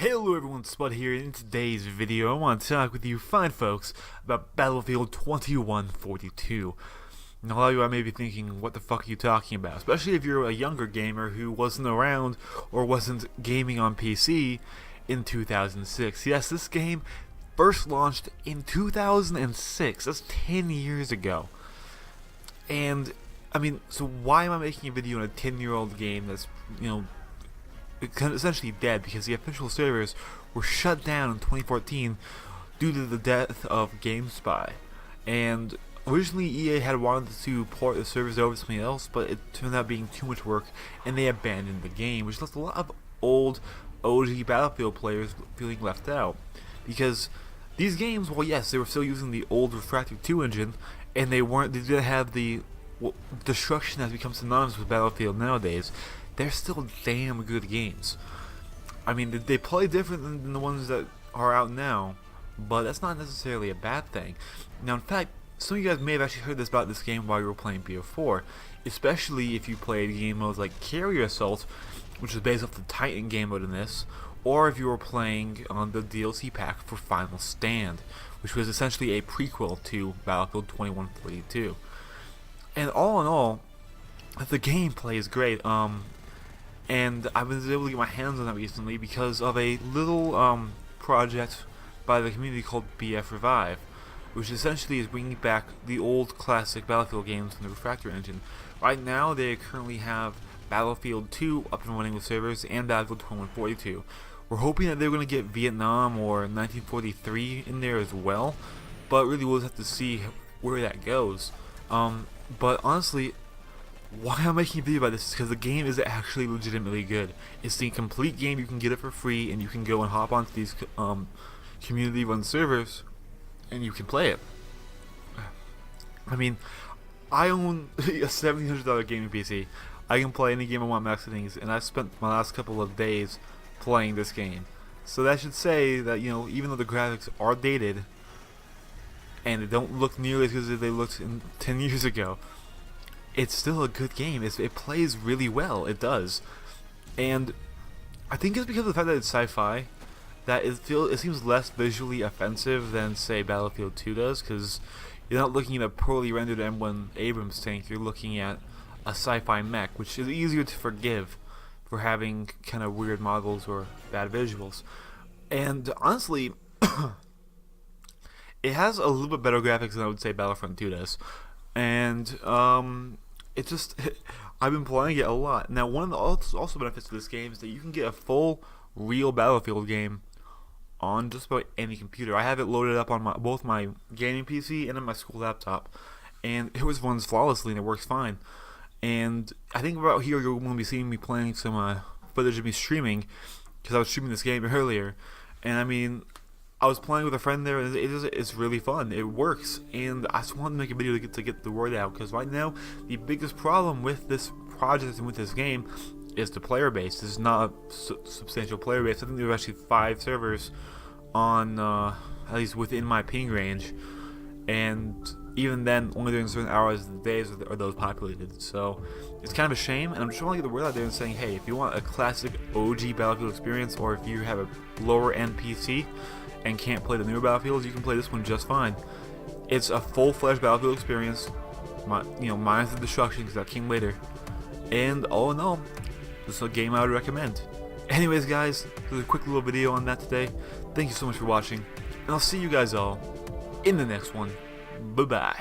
Hello everyone, Spud here. In today's video I want to talk with you fine folks about Battlefield 2142. Now a lot of you may be thinking, what the fuck are you talking about? Especially if you're a younger gamer who wasn't around or wasn't gaming on PC in 2006. Yes, this game first launched in 2006. That's 10 years ago. And I mean, so why am I making a video on a 10-year-old game that's, essentially dead, because the official servers were shut down in 2014 due to the death of GameSpy. And originally EA had wanted to port the servers over to something else, but it turned out being too much work and they abandoned the game, which left a lot of old OG Battlefield players feeling left out. Because these games, well, yes, they were still using the old Refractor 2 engine, and they didn't have the destruction that has become synonymous with Battlefield nowadays. They're still damn good games. I mean, they play different than the ones that are out now, but that's not necessarily a bad thing. Now, in fact, some of you guys may have actually heard about this game while you were playing BF4, especially if you played game modes like Carrier Assault, which is based off the Titan game mode in this, or if you were playing on the DLC pack for Final Stand, which was essentially a prequel to Battlefield 2142. And all in all, the gameplay is great. And I was able to get my hands on that recently because of a little project by the community called BF Revive, which essentially is bringing back the old classic Battlefield games from the Refractor engine. Right now they currently have Battlefield 2 up and running with servers and Battlefield 2142. We're hoping that they're going to get Vietnam or 1943 in there as well, but really we'll just have to see where that goes. But honestly, why I'm making a video about this is because the game is actually legitimately good. It's the complete game. You can get it for free, and you can go and hop onto these community-run servers, and you can play it. I mean, I own a $1,700 gaming PC. I can play any game I want max settings, and I've spent my last couple of days playing this game. So that should say that, even though the graphics are dated, and they don't look nearly as good as they looked 10 years ago, it's still a good game. It plays really well. It does. And I think it's because of the fact that it's sci-fi that it seems less visually offensive than, say, Battlefield 2 does, because you're not looking at a poorly rendered M1 Abrams tank. You're looking at a sci-fi mech, which is easier to forgive for having kind of weird models or bad visuals. And honestly, it has a little bit better graphics than I would say Battlefront 2 does. And it just I've been playing it a lot. Now, one of the also benefits of this game is that you can get a full real Battlefield game on just about any computer. I have it loaded up on both my gaming PC and on my school laptop, and it runs flawlessly and it works fine. And I think about here you're going to be seeing me playing some footage of me streaming, because I was streaming this game earlier. And I mean, I was playing with a friend there, and it's really fun. It works, and I just wanted to make a video to get the word out, because right now the biggest problem with this project and with this game is the player base. This is not a substantial player base. I think there are actually 5 servers on at least within my ping range, and even then, only during certain hours of the days are those populated. So it's kind of a shame, and I'm just trying to get the word out there and saying, hey, if you want a classic OG Battlefield experience, or if you have a lower end PC and can't play the newer Battlefields, you can play this one just fine. It's a full-fledged Battlefield experience, minus the destruction, because that came later. And all in all, this is a game I would recommend. Anyways, guys, there's a quick little video on that today. Thank you so much for watching, and I'll see you guys all in the next one. Bye-bye.